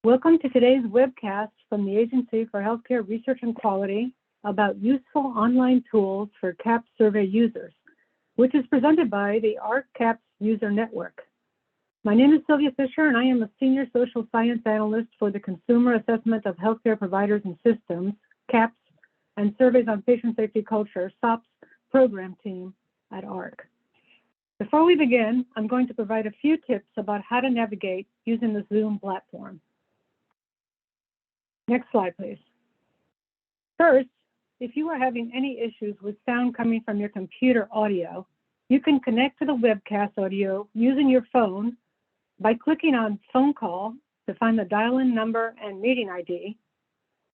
Welcome to today's webcast from the Agency for Healthcare Research and Quality about useful online tools for CAHPS survey users, which is presented by the AHRQ CAHPS User Network. My name is Sylvia Fisher, and I am a Senior Social Science Analyst for the Consumer Assessment of Healthcare Providers and Systems, CAHPS, and Surveys on Patient Safety Culture, SOPS, program team at AHRQ. Before we begin, I'm going to provide a few tips about how to navigate using the Zoom platform. Next slide, please. First, if you are having any issues with sound coming from your computer audio, you can connect to the webcast audio using your phone by clicking on phone call to find the dial-in number and meeting ID,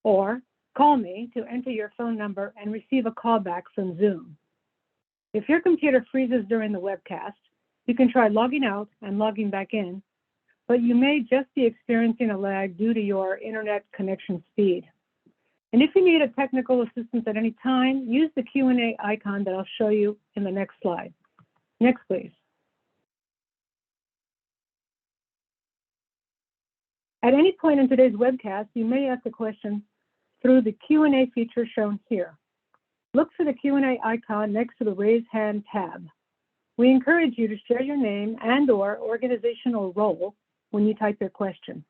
or call me to enter your phone number and receive a callback from Zoom. If your computer freezes during the webcast, you can try logging out and logging back in, but you may just be experiencing a lag due to your internet connection speed. And if you need a technical assistance at any time, use the Q&A icon that I'll show you in the next slide. Next, please. At any point in today's webcast, you may ask a question through the Q&A feature shown here. Look for the Q&A icon next to the Raise Hand tab. We encourage you to share your name and/or organizational role when you type your question.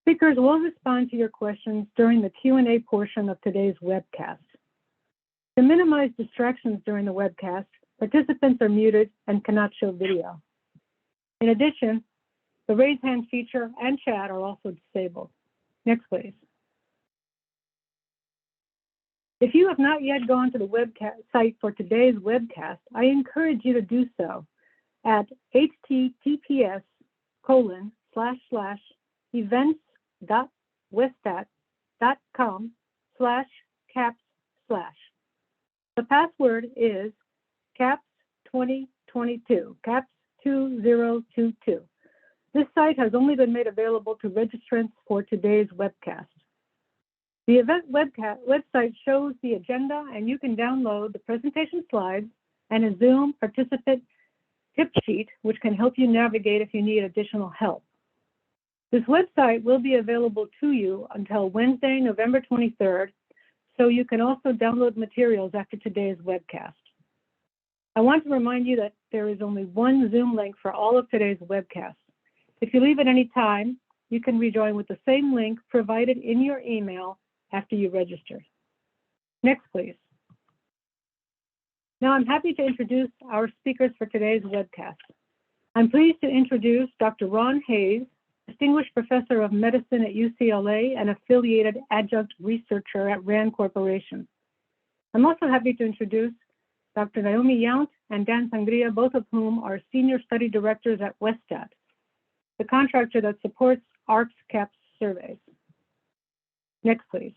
Speakers will respond to your questions during the Q&A portion of today's webcast. To minimize distractions during the webcast, participants are muted and cannot show video. In addition, the raise hand feature and chat are also disabled. Next, please. If you have not yet gone to the webcast site for today's webcast, I encourage you to do so at https://events.westat.com/CAHPS/. The password is CAHPS 2022, CAHPS 2022. This site has only been made available to registrants for today's webcast. The event website shows the agenda, and you can download the presentation slides and a Zoom participant tip sheet, which can help you navigate if you need additional help. This website will be available to you until Wednesday, November 23rd, so you can also download materials after today's webcast. I want to remind you that there is only one Zoom link for all of today's webcasts. If you leave at any time, you can rejoin with the same link provided in your email after you register. Next, please. Now I'm happy to introduce our speakers for today's webcast. I'm pleased to introduce Dr. Ron Hayes, Distinguished Professor of Medicine at UCLA and affiliated adjunct researcher at RAND Corporation. I'm also happy to introduce Dr. Naomi Yount and Dan Sangria, both of whom are Senior Study Directors at Westat, the contractor that supports AHRQ's CAHPS surveys. Next, please.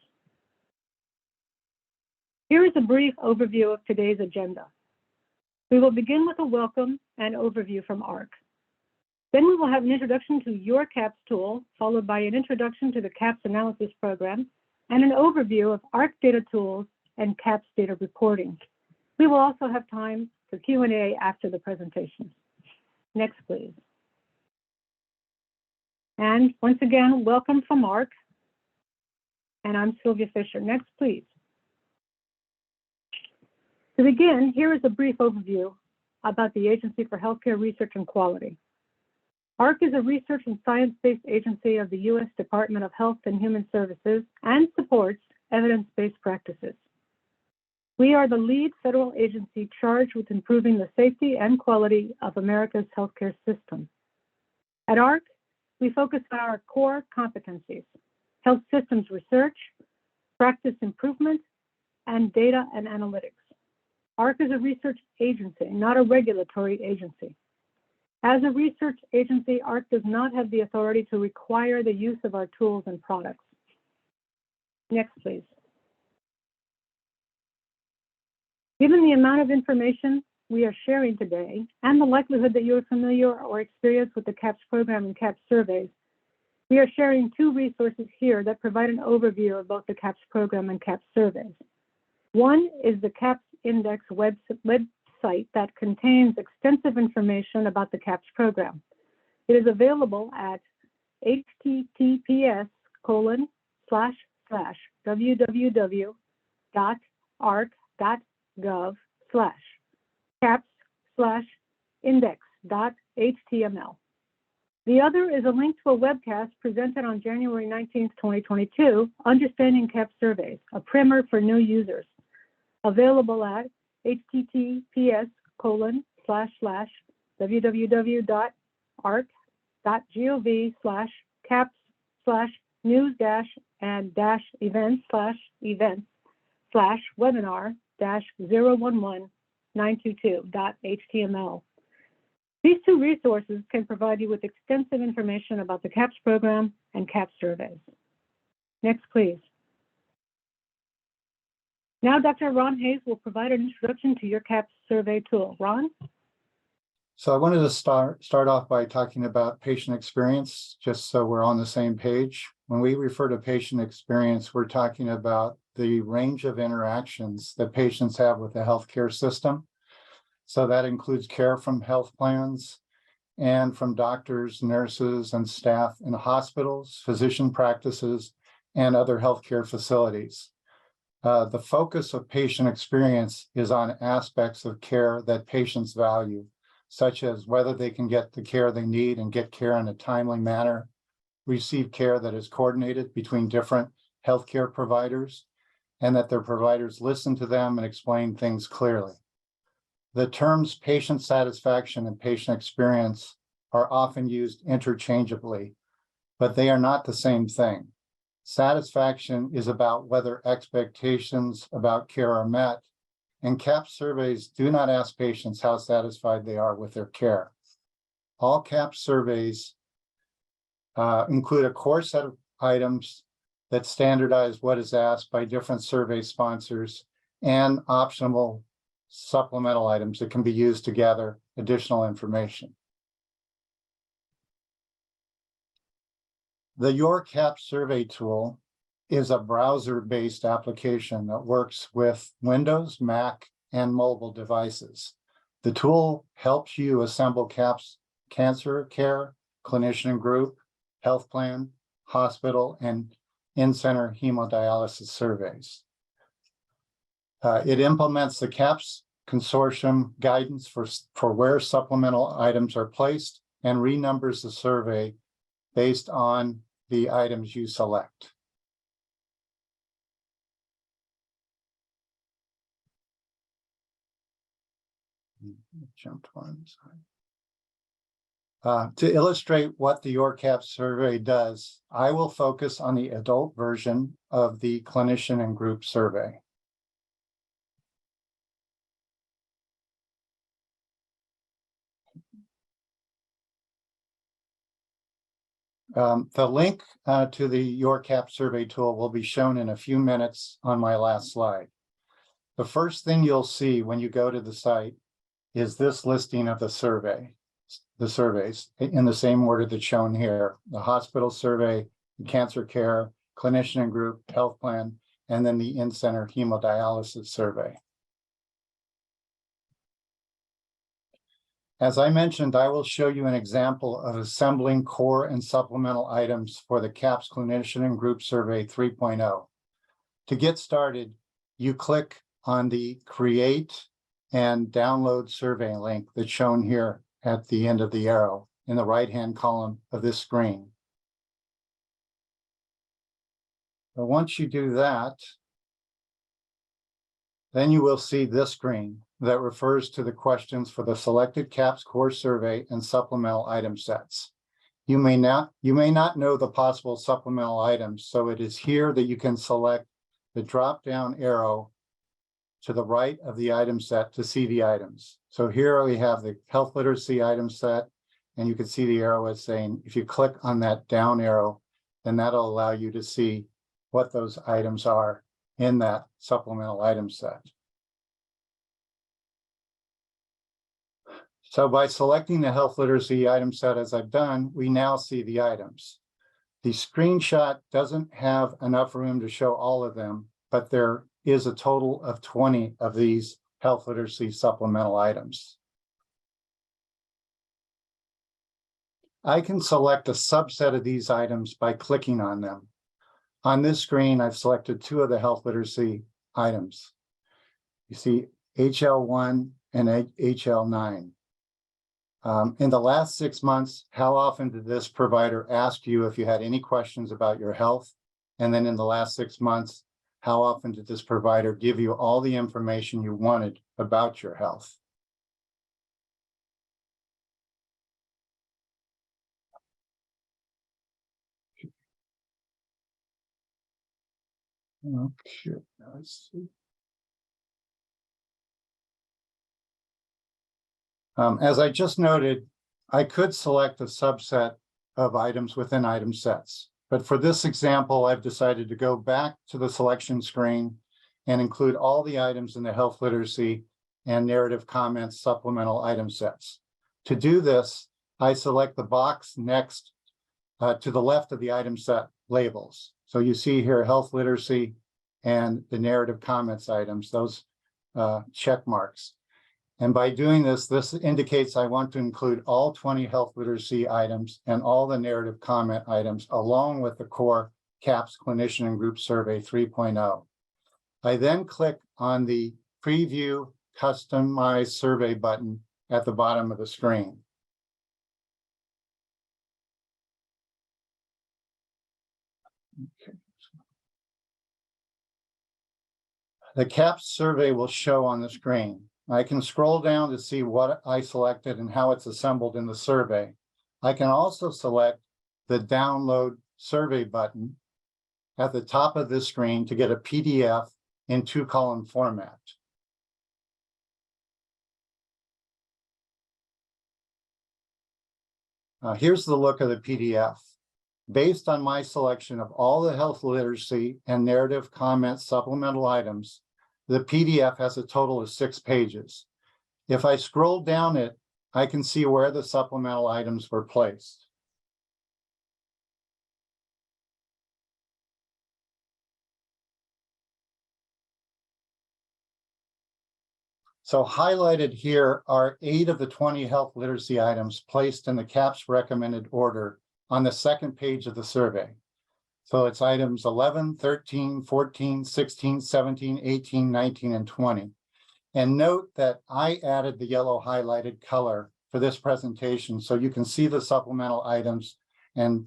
Here is a brief overview of today's agenda. We will begin with a welcome and overview from AHRQ. Then we will have an introduction to your CAHPS tool, followed by an introduction to the CAHPS Analysis Program, and an overview of AHRQ Data Tools and CAHPS data reporting. We will also have time for Q&A after the presentation. Next, please. And once again, welcome from AHRQ. And I'm Sylvia Fisher. Next, please. To begin, here is a brief overview about the Agency for Healthcare Research and Quality. AHRQ is a research and science-based agency of the U.S. Department of Health and Human Services and supports evidence-based practices. We are the lead federal agency charged with improving the safety and quality of America's healthcare system. At AHRQ, we focus on our core competencies: health systems research, practice improvement, and data and analytics. AHRQ is a research agency, not a regulatory agency. As a research agency, AHRQ does not have the authority to require the use of our tools and products. Next, please. Given the amount of information we are sharing today and the likelihood that you are familiar or experienced with the CAHPS program and CAHPS surveys, we are sharing two resources here that provide an overview of both the CAHPS program and CAHPS surveys. One is the CAHPS Index website that contains extensive information about the CAHPS program. It is available at https://www.arc.gov/caps/index.html. The other is a link to a webcast presented on January 19th, 2022, Understanding CAHPS Surveys, a primer for new users, available at https://www.arc.gov/news-and-events/events/webinar-011-922.html. These two resources can provide you with extensive information about the CAHPS program and CAHPS surveys. Next, please. Now, Dr. Ron Hayes will provide an introduction to your CAHPS survey tool. Ron? So I wanted to start off by talking about patient experience, just so we're on the same page. When we refer to patient experience, we're talking about the range of interactions that patients have with the healthcare system. So that includes care from health plans and from doctors, nurses, and staff in hospitals, physician practices, and other healthcare facilities. The focus of patient experience is on aspects of care that patients value, such as whether they can get the care they need and get care in a timely manner, receive care that is coordinated between different healthcare providers, and that their providers listen to them and explain things clearly. The terms patient satisfaction and patient experience are often used interchangeably, but they are not the same thing. Satisfaction is about whether expectations about care are met, and CAHPS surveys do not ask patients how satisfied they are with their care. All CAHPS surveys include a core set of items that standardize what is asked by different survey sponsors and optional supplemental items that can be used to gather additional information. The Your CAHPS survey tool is a browser-based application that works with Windows, Mac, and mobile devices. The tool helps you assemble CAHPS cancer care, clinician group, health plan, hospital, and in-center hemodialysis surveys. It implements the CAHPS consortium guidance for where supplemental items are placed and renumbers the survey based on the items you select. Jumped one, sorry. To illustrate what the Your CAHPS survey does, I will focus on the adult version of the clinician and group survey. The link to the Your CAHPS survey tool will be shown in a few minutes on my last slide. The first thing you'll see when you go to the site is this listing of the surveys in the same order that's shown here: the hospital survey, the cancer care, clinician and group, health plan, and then the in-center hemodialysis survey. As I mentioned, I will show you an example of assembling core and supplemental items for the CAHPS Clinician and Group Survey 3.0. To get started, you click on the Create and Download Survey link that's shown here at the end of the arrow in the right-hand column of this screen. But once you do that, then you will see this screen that refers to the questions for the selected CAHPS core survey and supplemental item sets. You may not know the possible supplemental items, so it is here that you can select the drop-down arrow to the right of the item set to see the items. So here we have the health literacy item set, and you can see the arrow is saying, if you click on that down arrow, then that'll allow you to see what those items are in that supplemental item set. So by selecting the health literacy item set as I've done, we now see the items. The screenshot doesn't have enough room to show all of them, but there is a total of 20 of these health literacy supplemental items. I can select a subset of these items by clicking on them. On this screen, I've selected two of the health literacy items. You see HL1 and HL9. In the last 6 months, how often did this provider ask you if you had any questions about your health? And then in the last 6 months, how often did this provider give you all the information you wanted about your health? Okay, let's see. As I just noted, I could select a subset of items within item sets. But for this example, I've decided to go back to the selection screen and include all the items in the health literacy and narrative comments supplemental item sets. To do this, I select the box next to the left of the item set labels. So you see here health literacy and the narrative comments items, those check marks. And by doing this, this indicates I want to include all 20 health literacy items and all the narrative comment items along with the core CAHPS Clinician and Group Survey 3.0. I then click on the Preview Customize Survey button at the bottom of the screen. Okay. The CAHPS survey will show on the screen. I can scroll down to see what I selected and how it's assembled in the survey. I can also select the Download Survey button at the top of this screen to get a PDF in 2-column format. Here's the look of the PDF. Based on my selection of all the health literacy and narrative comments supplemental items, the PDF has a total of 6 pages. If I scroll down it, I can see where the supplemental items were placed. So highlighted here are 8 of the 20 health literacy items placed in the CAHPS recommended order on the second page of the survey. So it's items 11, 13, 14, 16, 17, 18, 19, and 20. And note that I added the yellow highlighted color for this presentation so you can see the supplemental items and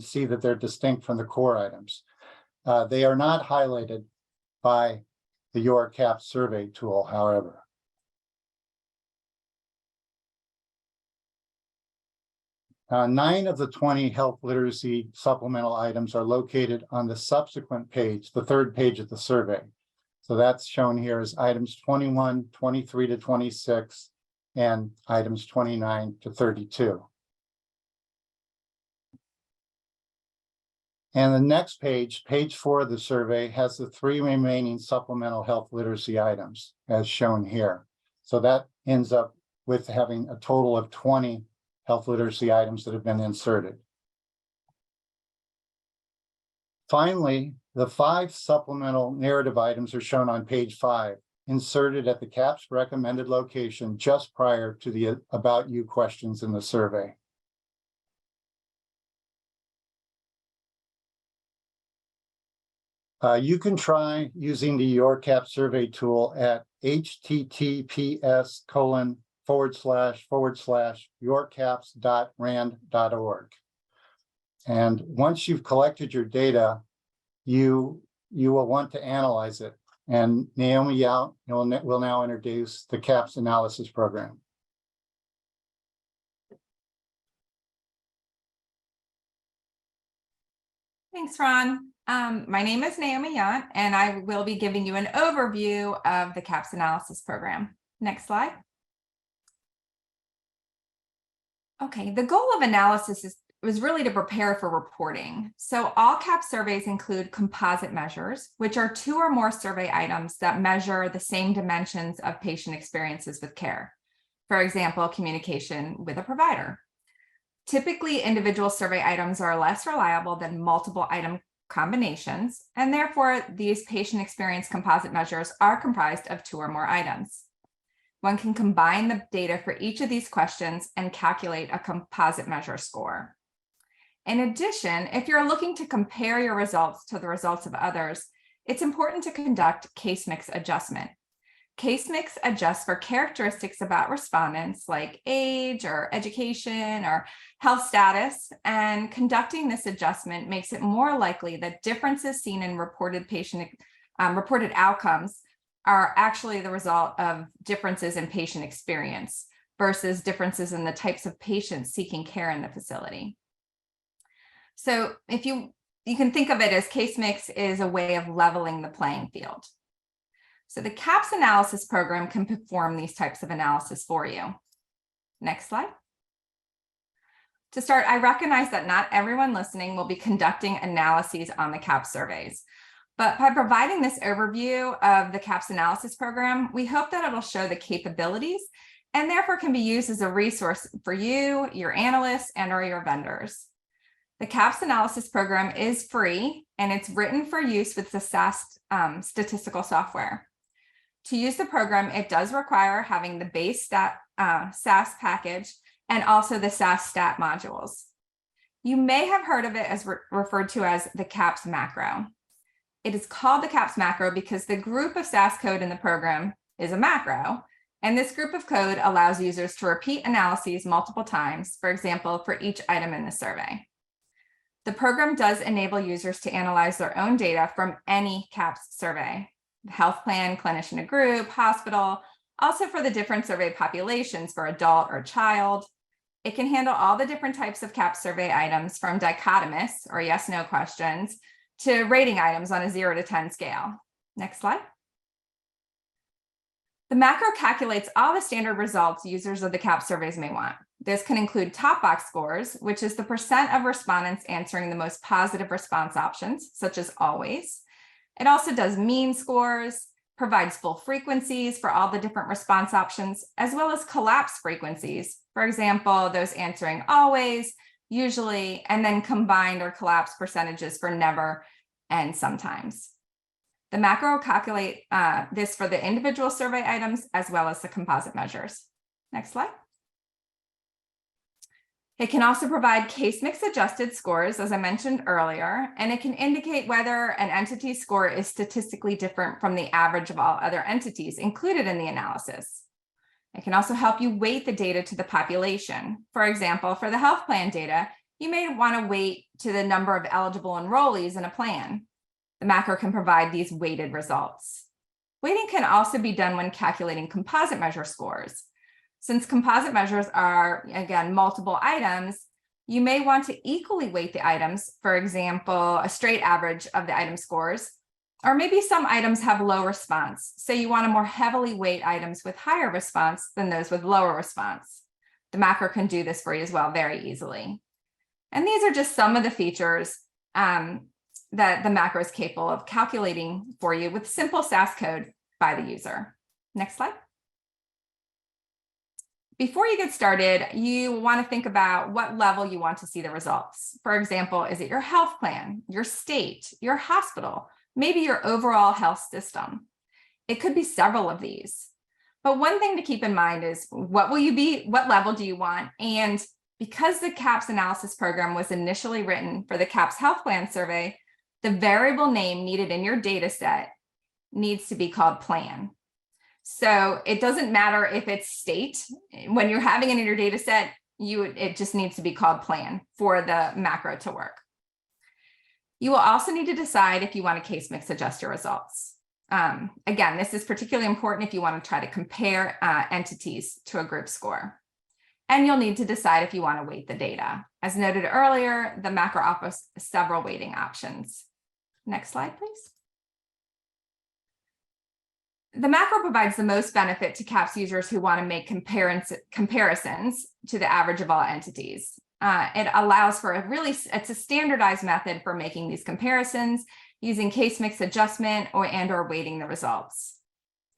see that they're distinct from the core items. They are not highlighted by the Your CAHPS survey tool, however. Nine of the 20 health literacy supplemental items are located on the subsequent page, the third page of the survey. So that's shown here as items 21, 23 to 26, and items 29 to 32. And the next page, page 4 of the survey, has the 3 remaining supplemental health literacy items as shown here. So that ends up with having a total of 20 health literacy items that have been inserted. Finally, the 5 supplemental narrative items are shown on page 5, inserted at the CAHPS recommended location just prior to the About You questions in the survey. You can try using the Your CAHPS survey tool at https://yourcaps.rand.org. And once you've collected your data, you will want to analyze it. And Naomi Yount will now introduce the CAHPS Analysis Program. Thanks, Ron. My name is Naomi Yount, and I will be giving you an overview of the CAHPS Analysis Program. Next slide. Okay, the goal of analysis was really to prepare for reporting. So all CAHPS surveys include composite measures, which are 2 or more survey items that measure the same dimensions of patient experiences with care. For example, communication with a provider. Typically, individual survey items are less reliable than multiple item combinations, and therefore these patient experience composite measures are comprised of 2 or more items. one can combine the data for each of these questions and calculate a composite measure score. In addition, if you're looking to compare your results to the results of others, it's important to conduct case mix adjustment. Case mix adjusts for characteristics about respondents like age or education or health status, and conducting this adjustment makes it more likely that differences seen in reported outcomes are actually the result of differences in patient experience versus differences in the types of patients seeking care in the facility. So if you can think of it as case mix is a way of leveling the playing field. So the CAHPS Analysis Program can perform these types of analysis for you. Next slide. To start, I recognize that not everyone listening will be conducting analyses on the CAHPS surveys, but by providing this overview of the CAHPS Analysis Program, we hope that it'll show the capabilities and therefore can be used as a resource for you, your analysts, and or your vendors. The CAHPS Analysis Program is free, and it's written for use with the SAS statistical software. To use the program, it does require having the base SAS package and also the SAS stat modules. You may have heard of it as referred to as the CAHPS macro. It is called the CAHPS macro because the group of SAS code in the program is a macro, and this group of code allows users to repeat analyses multiple times, for example, for each item in the survey. The program does enable users to analyze their own data from any CAHPS survey, health plan, clinician to group, hospital, also for the different survey populations for adult or child. It can handle all the different types of CAHPS survey items from dichotomous or yes/no questions to rating items on a 0 to 10 scale. Next slide. The macro calculates all the standard results users of the CAHPS surveys may want. This can include top box scores, which is the percent of respondents answering the most positive response options, such as always. It also does mean scores, provides full frequencies for all the different response options, as well as collapse frequencies. For example, those answering always, usually, and then combined or collapsed percentages for never and sometimes. The macro will calculate this for the individual survey items as well as the composite measures. Next slide. It can also provide case mix adjusted scores, as I mentioned earlier, and it can indicate whether an entity's score is statistically different from the average of all other entities included in the analysis. It can also help you weight the data to the population. For example, for the health plan data, you may want to weight to the number of eligible enrollees in a plan. The macro can provide these weighted results. Weighting can also be done when calculating composite measure scores. Since composite measures are, again, multiple items, you may want to equally weight the items, for example, a straight average of the item scores, or maybe some items have low response. So you want to more heavily weight items with higher response than those with lower response. The macro can do this for you as well very easily. And these are just some of the features that the macro is capable of calculating for you with simple SAS code by the user. Next slide. Before you get started, you want to think about what level you want to see the results. For example, is it your health plan, your state, your hospital, maybe your overall health system? It could be several of these. But one thing to keep in mind is what level do you want? And because the CAHPS Analysis Program was initially written for the CAHPS Health Plan Survey, the variable name needed in your data set needs to be called plan. So it doesn't matter if it's state. When you're having it in your data set, it just needs to be called plan for the macro to work. You will also need to decide if you want to case mix adjust your results. Again, this is particularly important if you want to try to compare entities to a group score. And you'll need to decide if you want to weight the data. As noted earlier, the macro offers several weighting options. Next slide, please. The macro provides the most benefit to CAHPS users who want to make comparisons to the average of all entities. It allows for it's a standardized method for making these comparisons using case mix adjustment or weighting the results.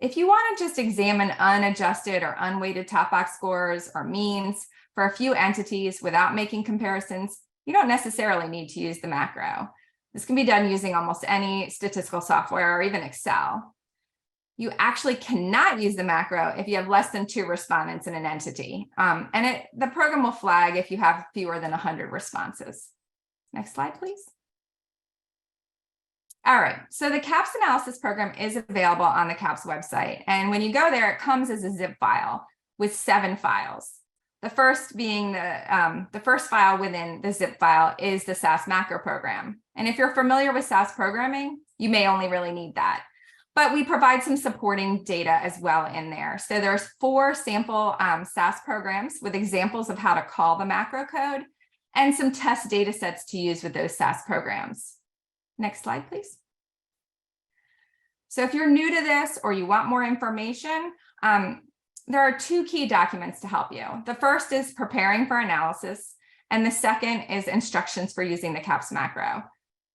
If you want to just examine unadjusted or unweighted top box scores or means for a few entities without making comparisons, you don't necessarily need to use the macro. This can be done using almost any statistical software or even Excel. You actually cannot use the macro if you have less than 2 respondents in an entity. The program will flag if you have fewer than 100 responses. Next slide, please. All right, so the CAHPS Analysis Program is available on the CAHPS website. And when you go there, it comes as a zip file with 7 files. The first being the first file within the zip file is the SAS macro program. And if you're familiar with SAS programming, you may only really need that. But we provide some supporting data as well in there. So there's 4 sample SAS programs with examples of how to call the macro code and some test data sets to use with those SAS programs. Next slide, please. So if you're new to this or you want more information, there are 2 key documents to help you. The first is preparing for analysis, and the second is instructions for using the CAHPS macro.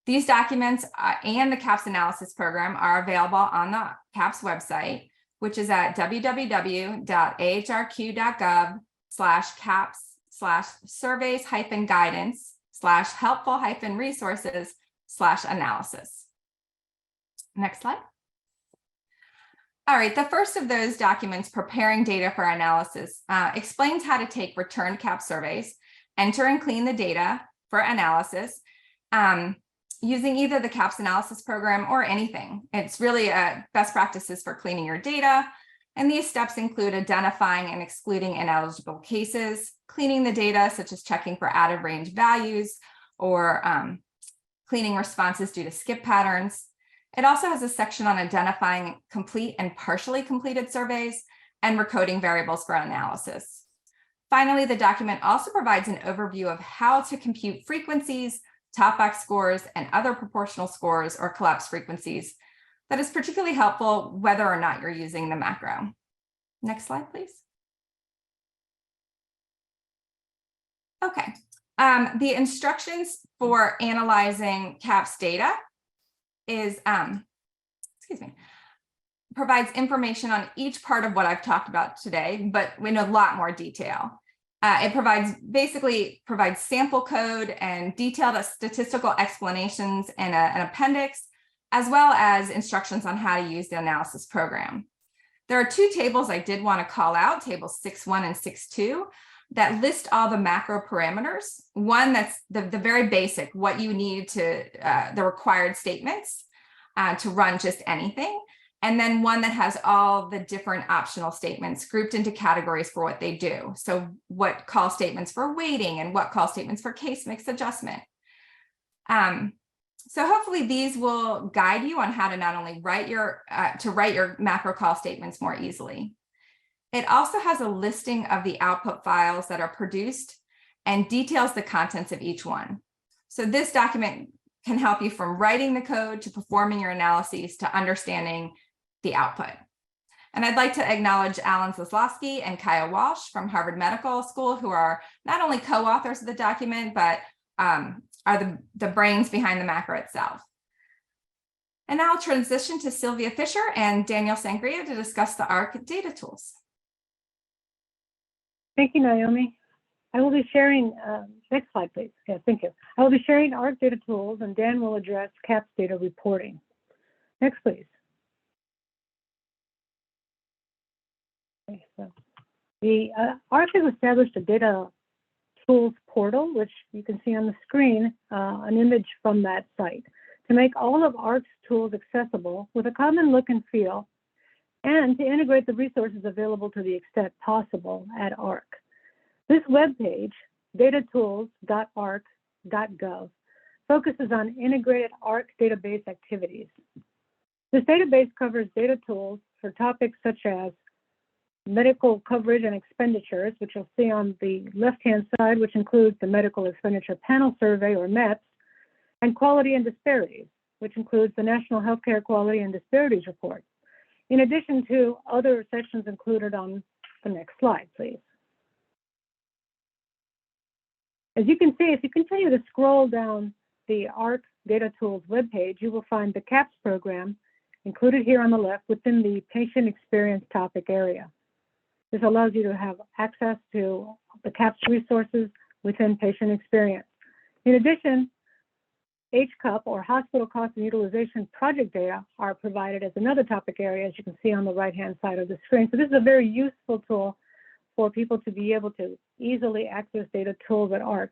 These documents and the CAHPS Analysis Program are available on the CAHPS website, which is at www.ahrq.gov/caps/surveys-guidance/helpful-resources/analysis. Next slide. All right, the first of those documents, preparing data for analysis, explains how to take returned CAHPS surveys, enter and clean the data for analysis, using either the CAHPS Analysis Program or anything. It's really best practices for cleaning your data. And these steps include identifying and excluding ineligible cases, cleaning the data, such as checking for out of range values, or cleaning responses due to skip patterns. It also has a section on identifying complete and partially completed surveys and recoding variables for analysis. Finally, the document also provides an overview of how to compute frequencies, top box scores, and other proportional scores or collapse frequencies. That is particularly helpful whether or not you're using the macro. Next slide, please. Okay, the instructions for analyzing CAHPS data is, provides information on each part of what I've talked about today, but in a lot more detail. It basically provides sample code and detailed statistical explanations in an appendix, as well as instructions on how to use the analysis program. There are 2 tables I did want to call out, tables 6.1 and 6.2, that list all the macro parameters. One that's the very basic, what you need to, the required statements to run just anything. And then one that has all the different optional statements grouped into categories for what they do. So what call statements for weighting and what call statements for case mix adjustment. So hopefully these will guide you on how to not only write your macro call statements more easily. It also has a listing of the output files that are produced and details the contents of each one. So this document can help you from writing the code to performing your analyses to understanding the output. And I'd like to acknowledge Alan Zaslowski and Kaya Walsh from Harvard Medical School, who are not only co-authors of the document, but are the brains behind the macro itself. And now I'll transition to Sylvia Fisher and Daniel Sangria to discuss the AHRQ Data Tools. Thank you, Naomi. I will be sharing, next slide, please. Yeah, thank you. I will be sharing AHRQ Data Tools, and Dan will address CAHPS data reporting. Next, please. Okay, so the AHRQ has established a data tools portal, which you can see on the screen, an image from that site, to make all of AHRQ's tools accessible with a common look and feel, and to integrate the resources available to the extent possible at AHRQ. This webpage, datatools.ahrq.gov, focuses on integrated AHRQ database activities. This database covers data tools for topics such as medical coverage and expenditures, which you'll see on the left-hand side, which includes the Medical Expenditure Panel Survey, or MEPS, and quality and disparities, which includes the National Healthcare Quality and Disparities Report, in addition to other sections included on the next slide, please. As you can see, if you continue to scroll down the AHRQ Data Tools webpage, you will find the CAHPS program included here on the left within the patient experience topic area. This allows you to have access to the CAHPS resources within patient experience. In addition, HCUP, or Hospital Cost and Utilization Project data, are provided as another topic area, as you can see on the right-hand side of the screen. So this is a very useful tool for people to be able to easily access data tools at AHRQ.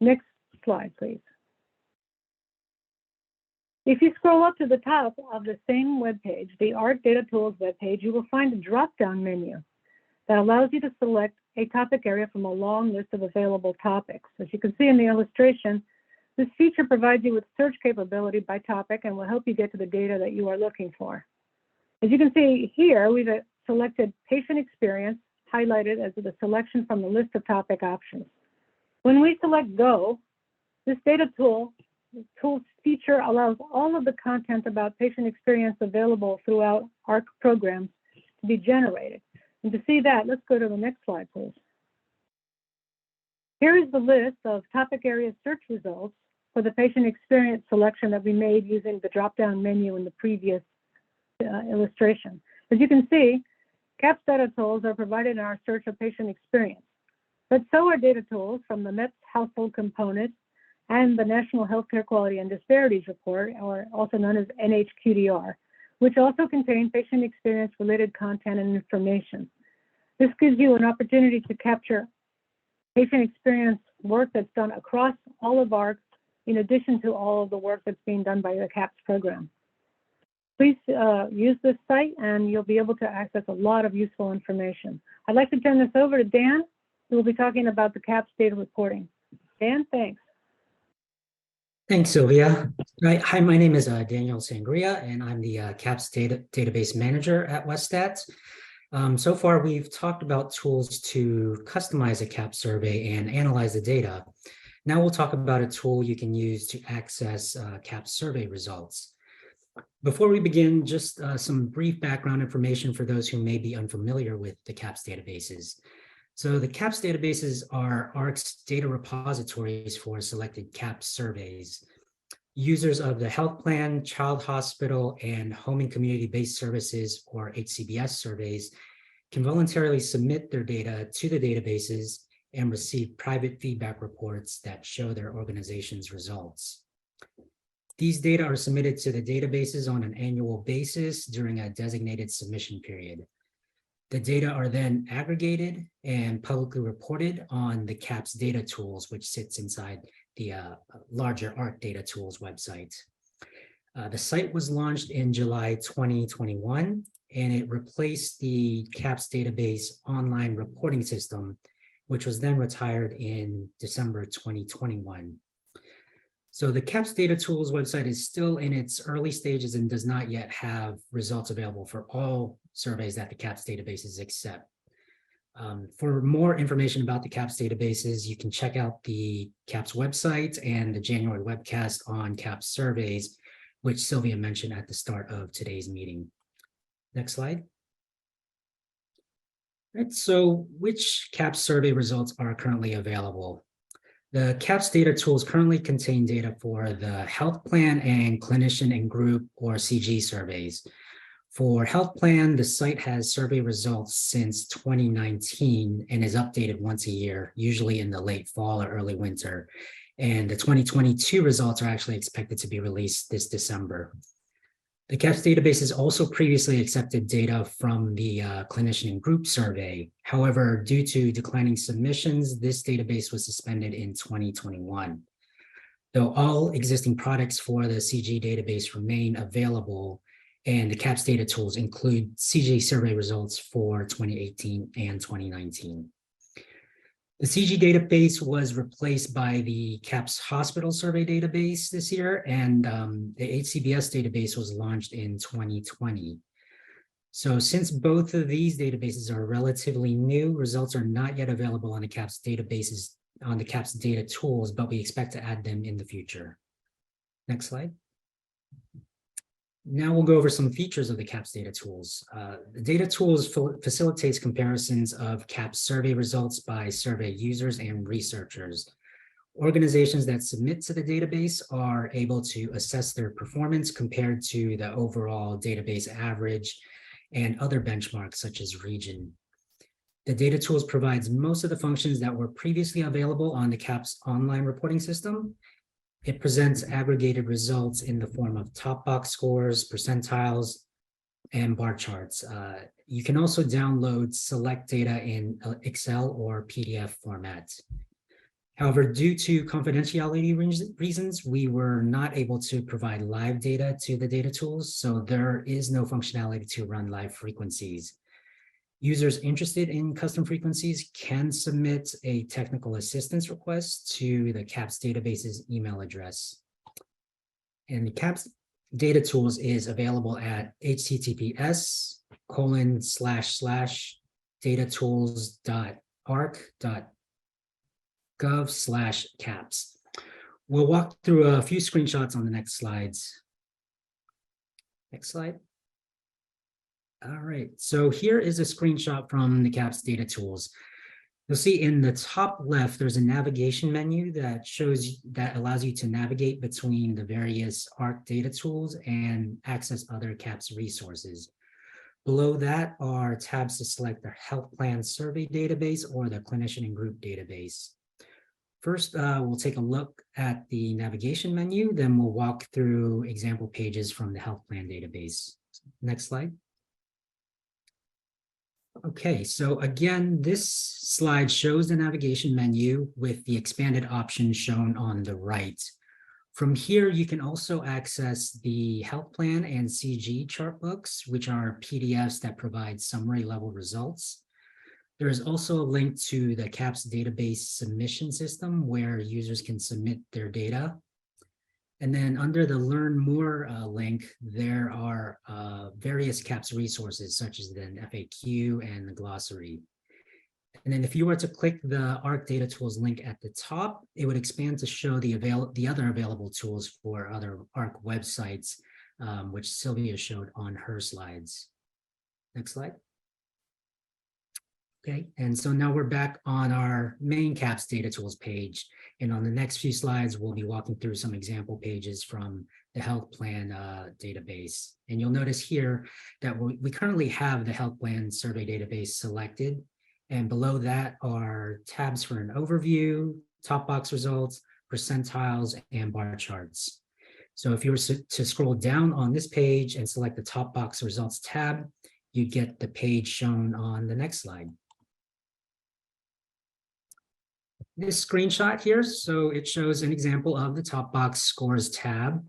Next slide, please. If you scroll up to the top of the same web page, the AHRQ Data Tools web page, you will find a drop-down menu that allows you to select a topic area from a long list of available topics. As you can see in the illustration, this feature provides you with search capability by topic and will help you get to the data that you are looking for. As you can see here, we've selected patient experience, highlighted as the selection from the list of topic options. When we select Go, this data tool feature allows all of the content about patient experience available throughout AHRQ programs to be generated. And to see that, let's go to the next slide, please. Here is the list of topic area search results for the patient experience selection that we made using the drop-down menu in the previous illustration. As you can see, CAHPS data tools are provided in our search of patient experience, but so are data tools from the MEPS household component and the National Healthcare Quality and Disparities Report, or also known as NHQDR, which also contain patient experience related content and information. This gives you an opportunity to capture patient experience work that's done across all of AHRQ, in addition to all of the work that's being done by the CAHPS program. Please use this site and you'll be able to access a lot of useful information. I'd like to turn this over to Dan, who will be talking about the CAHPS data reporting. Dan, thanks. Thanks, Sylvia. Right. Hi, my name is Daniel Sangria, and I'm the CAHPS database manager at Westat. So far, we've talked about tools to customize a CAHPS survey and analyze the data. Now we'll talk about a tool you can use to access CAHPS survey results. Before we begin, just some brief background information for those who may be unfamiliar with the CAHPS databases. So the CAHPS databases are AHRQ's data repositories for selected CAHPS surveys. Users of the health plan, child hospital, and home and community-based services, or HCBS surveys, can voluntarily submit their data to the databases and receive private feedback reports that show their organization's results. These data are submitted to the databases on an annual basis during a designated submission period. The data are then aggregated and publicly reported on the CAHPS Data Tools, which sits inside the larger AHRQ Data Tools website. The site was launched in July 2021, and it replaced the CAHPS database online reporting system, which was then retired in December 2021. So the CAHPS Data Tools website is still in its early stages and does not yet have results available for all surveys that the CAHPS databases accept. For more information about the CAHPS databases, you can check out the CAHPS website and the January webcast on CAHPS surveys, which Sylvia mentioned at the start of today's meeting. Next slide. Right, so which CAHPS survey results are currently available? The CAHPS data tools currently contain data for the health plan and clinician and group, or CG, surveys. For health plan, the site has survey results since 2019 and is updated once a year, usually in the late fall or early winter. And the 2022 results are actually expected to be released this December. The CAHPS database also previously accepted data from the clinician and group survey. However, due to declining submissions, this database was suspended in 2021. Though all existing products for the CG database remain available, and the CAHPS data tools include CG survey results for 2018 and 2019. The CG database was replaced by the CAHPS hospital survey database this year, and the HCBS database was launched in 2020. So since both of these databases are relatively new, results are not yet available on the CAHPS databases, on the CAHPS data tools, but we expect to add them in the future. Next slide. Now we'll go over some features of the CAHPS data tools. The data tools facilitates comparisons of CAHPS survey results by survey users and researchers. Organizations that submit to the database are able to assess their performance compared to the overall database average and other benchmarks such as region. The data tools provides most of the functions that were previously available on the CAHPS online reporting system. It presents aggregated results in the form of top box scores, percentiles, and bar charts. You can also download select data in Excel or PDF format. However, due to confidentiality reasons, we were not able to provide live data to the data tools, so there is no functionality to run live frequencies. Users interested in custom frequencies can submit a technical assistance request to the CAHPS database's email address. And the CAHPS Data Tools is available at https://datatools.arc.gov/CAHPS. We'll walk through a few screenshots on the next slides. Next slide. All right, so here is a screenshot from the CAHPS Data Tools. You'll see in the top left, there's a navigation menu that allows you to navigate between the various AHRQ data tools and access other CAHPS resources. Below that are tabs to select the health plan survey database or the clinician and group database. First, we'll take a look at the navigation menu, then we'll walk through example pages from the health plan database. Next slide. Okay, so again, this slide shows the navigation menu with the expanded options shown on the right. From here, you can also access the health plan and CG chart books, which are PDFs that provide summary level results. There is also a link to the CAHPS database submission system where users can submit their data. And then under the Learn More link, there are various CAHPS resources such as the FAQ and the glossary. And then if you were to click the AHRQ Data Tools link at the top, it would expand to show the other available tools for other AHRQ websites, which Sylvia showed on her slides. Next slide. Okay, and so now we're back on our main CAHPS Data Tools page. And on the next few slides, we'll be walking through some example pages from the health plan database. And you'll notice here that we currently have the health plan survey database selected. And below that are tabs for an overview, top box results, percentiles, and bar charts. So if you were to scroll down on this page and select the top box results tab, you get the page shown on the next slide. This screenshot here, so it shows an example of the top box scores tab.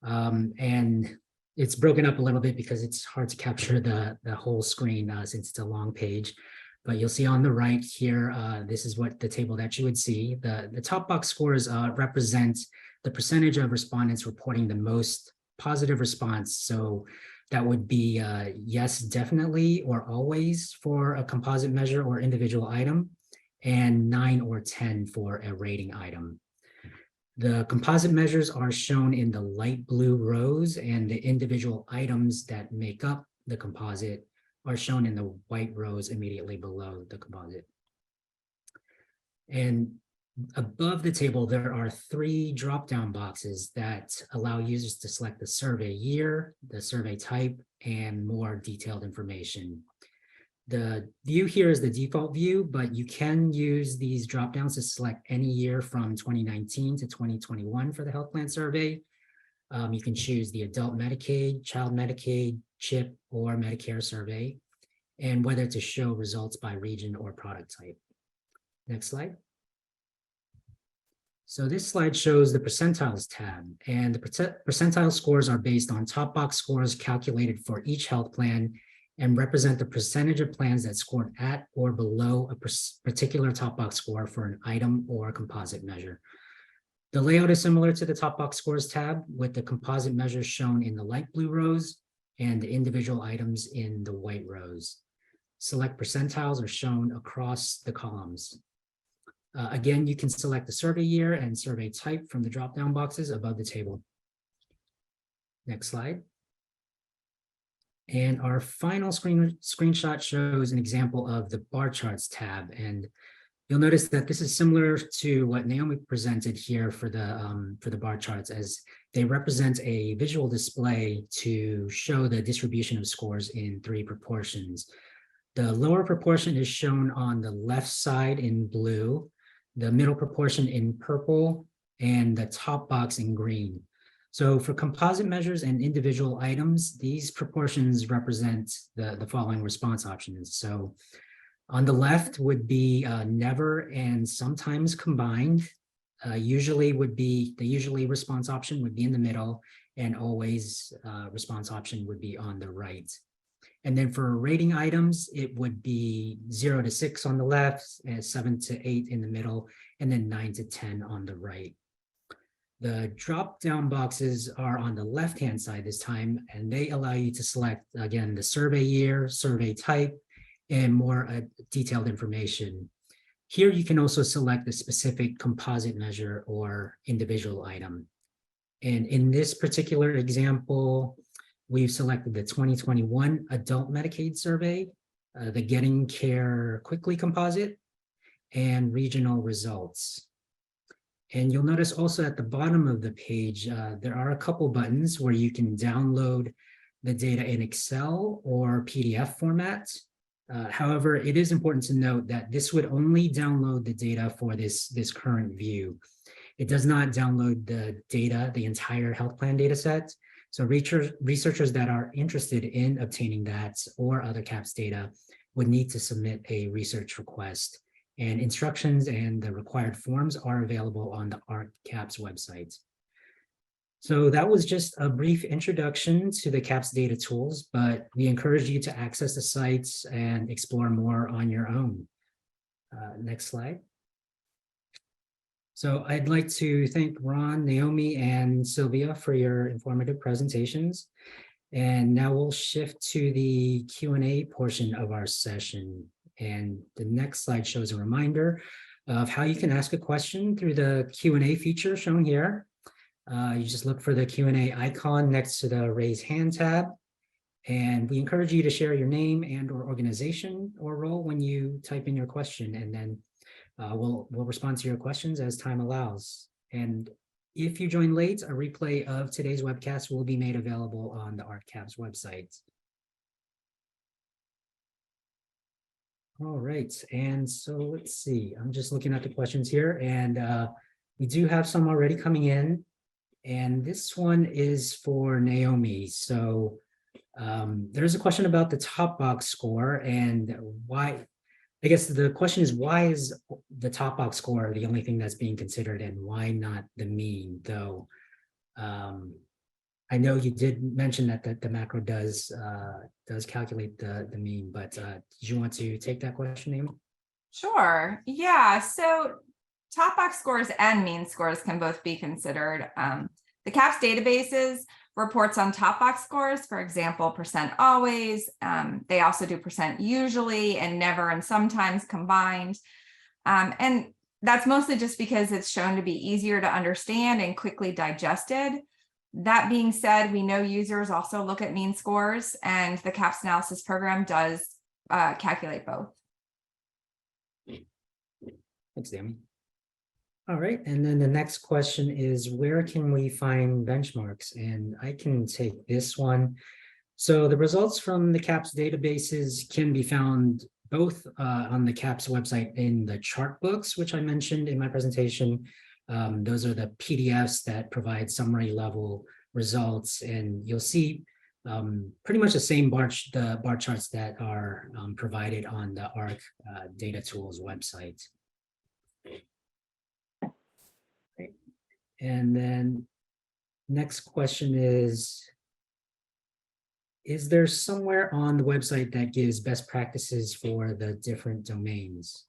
And it's broken up a little bit because it's hard to capture the whole screen since it's a long page. But you'll see on the right here, this is what the table that you would see. The top box scores represent the percentage of respondents reporting the most positive response. So that would be yes, definitely, or always for a composite measure or individual item, and 9 or 10 for a rating item. The composite measures are shown in the light blue rows, and the individual items that make up the composite are shown in the white rows immediately below the composite. And above the table, there are 3 drop-down boxes that allow users to select the survey year, the survey type, and more detailed information. The view here is the default view, but you can use these drop-downs to select any year from 2019 to 2021 for the health plan survey. You can choose the adult Medicaid, child Medicaid, CHIP, or Medicare survey, and whether to show results by region or product type. Next slide. So this slide shows the percentiles tab, and the percentile scores are based on top box scores calculated for each health plan and represent the percentage of plans that scored at or below a particular top box score for an item or composite measure. The layout is similar to the top box scores tab, with the composite measures shown in the light blue rows and the individual items in the white rows. Select percentiles are shown across the columns. Again, you can select the survey year and survey type from the drop-down boxes above the table. Next slide. And our final screenshot shows an example of the bar charts tab. And you'll notice that this is similar to what Naomi presented here for the bar charts, as they represent a visual display to show the distribution of scores in 3 proportions. The lower proportion is shown on the left side in blue, the middle proportion in purple, and the top box in green. So for composite measures and individual items, these proportions represent the following response options. So on the left would be never and sometimes combined. Usually response option would be in the middle, and always response option would be on the right. And then for rating items, it would be 0 to 6 on the left, and 7 to 8 in the middle, and then 9 to 10 on the right. The drop-down boxes are on the left-hand side this time, and they allow you to select, again, the survey year, survey type, and more detailed information. Here, you can also select the specific composite measure or individual item. And in this particular example, we've selected the 2021 Adult Medicaid Survey, the Getting Care Quickly composite, and regional results. And you'll notice also at the bottom of the page, there are a couple buttons where you can download the data in Excel or PDF format. However, it is important to note that this would only download the data for this current view. It does not download the data, the entire health plan data set. So researchers that are interested in obtaining that or other CAHPS data would need to submit a research request. And instructions and the required forms are available on the AHRQ CAHPS website. So that was just a brief introduction to the CAHPS data tools, but we encourage you to access the sites and explore more on your own. Next slide. So I'd like to thank Ron, Naomi, and Sylvia for your informative presentations. And now we'll shift to the Q&A portion of our session. And the next slide shows a reminder of how you can ask a question through the Q&A feature shown here. You just look for the Q&A icon next to the raise hand tab. And we encourage you to share your name and or organization or role when you type in your question, and then we'll respond to your questions as time allows. And if you join late, a replay of today's webcast will be made available on the AHRQ CAHPS website. All right, and so let's see, I'm just looking at the questions here, and we do have some already coming in, and this one is for Naomi. So there's a question about the top box score and why, I guess the question is, why is the top box score the only thing that's being considered, and why not the mean? Though I know you did mention that the macro does calculate the mean, but did you want to take that question, Amy? Sure. Yeah. So top box scores and mean scores can both be considered. The CAHPS databases reports on top box scores, for example, percent always. They also do percent usually and never and sometimes combined. And that's mostly just because it's shown to be easier to understand and quickly digested. That being said, we know users also look at mean scores, and the CAHPS Analysis Program does calculate both. Thanks, Dami. All right, and then the next question is, where can we find benchmarks? And I can take this one. So the results from the CAHPS databases can be found both on the CAHPS website in the chart books, which I mentioned in my presentation. Those are the PDFs that provide summary level results, and you'll see pretty much the same bar charts that are provided on the AHRQ Data Tools website. Great. And then next question is there somewhere on the website that gives best practices for the different domains?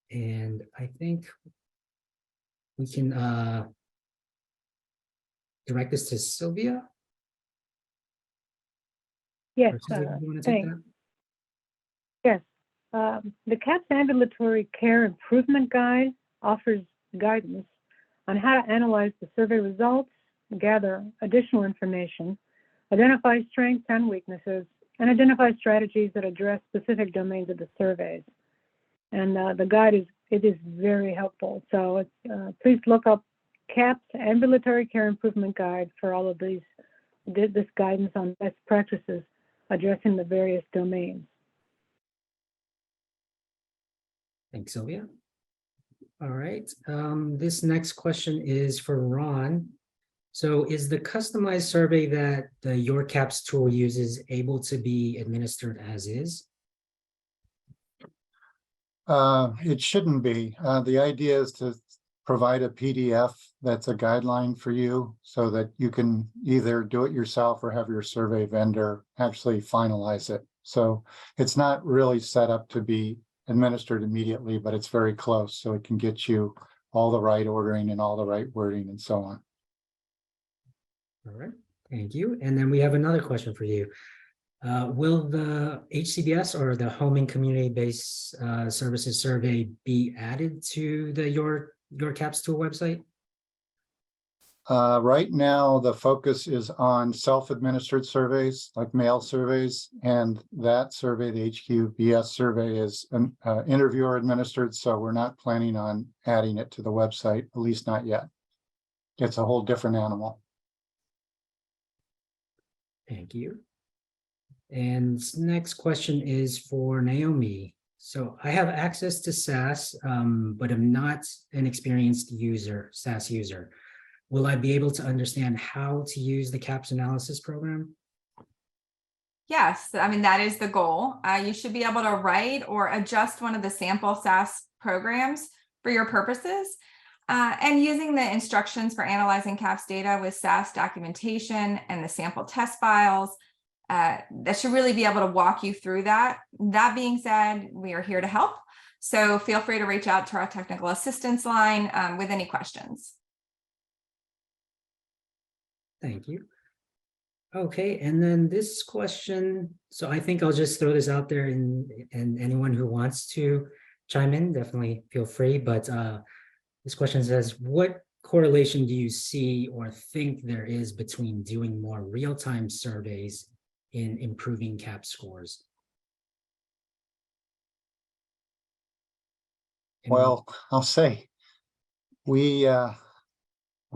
And I think we can direct this to Sylvia. Yes, Or Sylvia, do you want to take thanks. that? Yes. The CAHPS Ambulatory Care Improvement Guide offers guidance on how to analyze the survey results, gather additional information, identify strengths and weaknesses, and identify strategies that address specific domains of the surveys. And the guide is very helpful. So please look up CAHPS Ambulatory Care Improvement Guide for all of this guidance on best practices addressing the various domains. Thanks, Sylvia. All right. This next question is for Ron. So is the customized survey that the Your CAHPS tool uses able to be administered as is? It shouldn't be. The idea is to provide a PDF that's a guideline for you so that you can either do it yourself or have your survey vendor actually finalize it. So it's not really set up to be administered immediately, but it's very close. So it can get you all the right ordering and all the right wording and so on. All right, thank you. And then we have another question for you. Will the HCBS or the Home and Community-Based Services Survey be added to the Your CAHPS tool website? Right now, the focus is on self-administered surveys, like mail surveys, and that survey, the HQBS survey, is an interviewer administered, so we're not planning on adding it to the website, at least not yet. It's a whole different animal. Thank you. And next question is for Naomi. So I have access to SAS, but I'm not an experienced user, SAS user. Will I be able to understand how to use the CAHPS Analysis Program? Yes, I mean, that is the goal. You should be able to write or adjust one of the sample SAS programs for your purposes. And using the instructions for analyzing CAHPS data with SAS documentation and the sample test files, that should really be able to walk you through that. That being said, we are here to help. So feel free to reach out to our technical assistance line with any questions. Thank you. Okay, and then this question, so I think I'll just throw this out there and anyone who wants to chime in, definitely feel free. But this question says, what correlation do you see or think there is between doing more real-time surveys in improving CAHPS scores? Well, I'll say we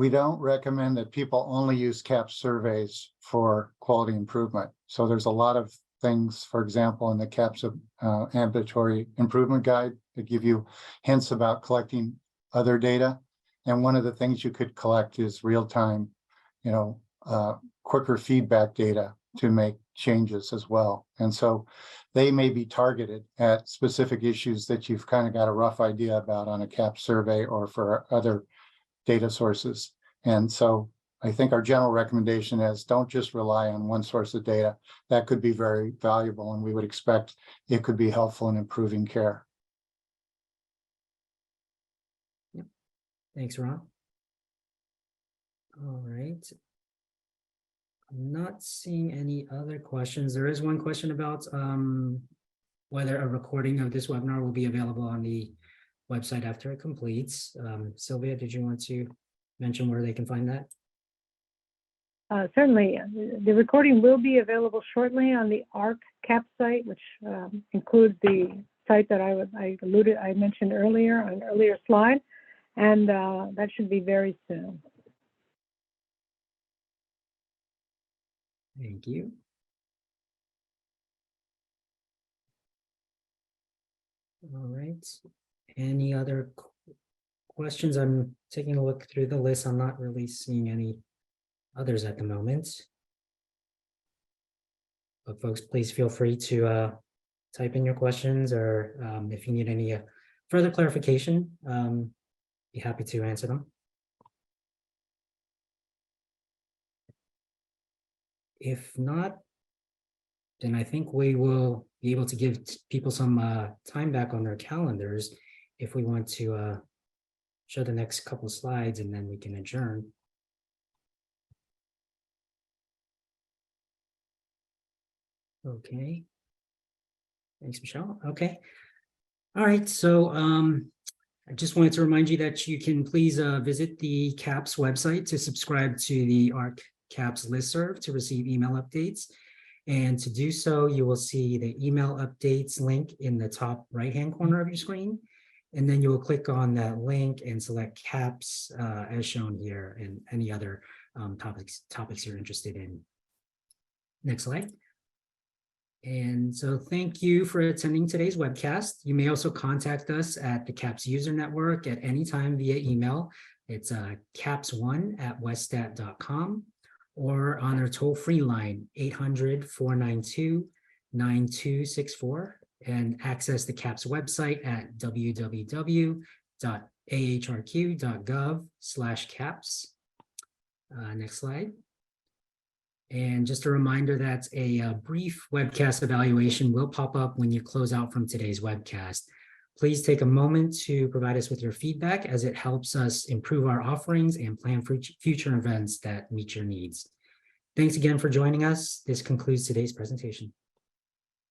don't recommend that people only use CAHPS surveys for quality improvement. So there's a lot of things, for example, in the CAHPS Ambulatory Improvement Guide that give you hints about collecting other data. And one of the things you could collect is real-time, quicker feedback data to make changes as well. And so they may be targeted at specific issues that you've kind of got a rough idea about on a CAHPS survey or for other data sources. And so I think our general recommendation is don't just rely on one source of data. That could be very valuable, and we would expect it could be helpful in improving care. Yep. Thanks, Ron. All right. I'm not seeing any other questions. There is one question about whether a recording of this webinar will be available on the website after it completes. Sylvia, did you want to mention where they can find that? Certainly. The recording will be available shortly on the AHRQ CAHPS site, which includes the site that I mentioned earlier on an earlier slide, and that should be very soon. Thank you. All right. Any other questions? I'm taking a look through the list. I'm not really seeing any others at the moment. But folks, please feel free to type in your questions, or if you need any further clarification, be happy to answer them. If not, then I think we will be able to give people some time back on their calendars if we want to show the next couple slides, and then we can adjourn. Okay. Thanks, Michelle. Okay. All right. So I just wanted to remind you that you can please visit the CAHPS website to subscribe to the AHRQ CAHPS listserv to receive email updates. And to do so, you will see the email updates link in the top right-hand corner of your screen. And then you will click on that link and select CAHPS as shown here, and any other topics you're interested in. Next slide. And so thank you for attending today's webcast. You may also contact us at the CAHPS user network at any time via email. It's caps1@westat.com or on our toll-free line, 800-492-9264, and access the CAHPS website at www.ahrq.gov/CAHPS. Next slide. And just a reminder that a brief webcast evaluation will pop up when you close out from today's webcast. Please take a moment to provide us with your feedback, as it helps us improve our offerings and plan for future events that meet your needs. Thanks again for joining us. This concludes today's presentation.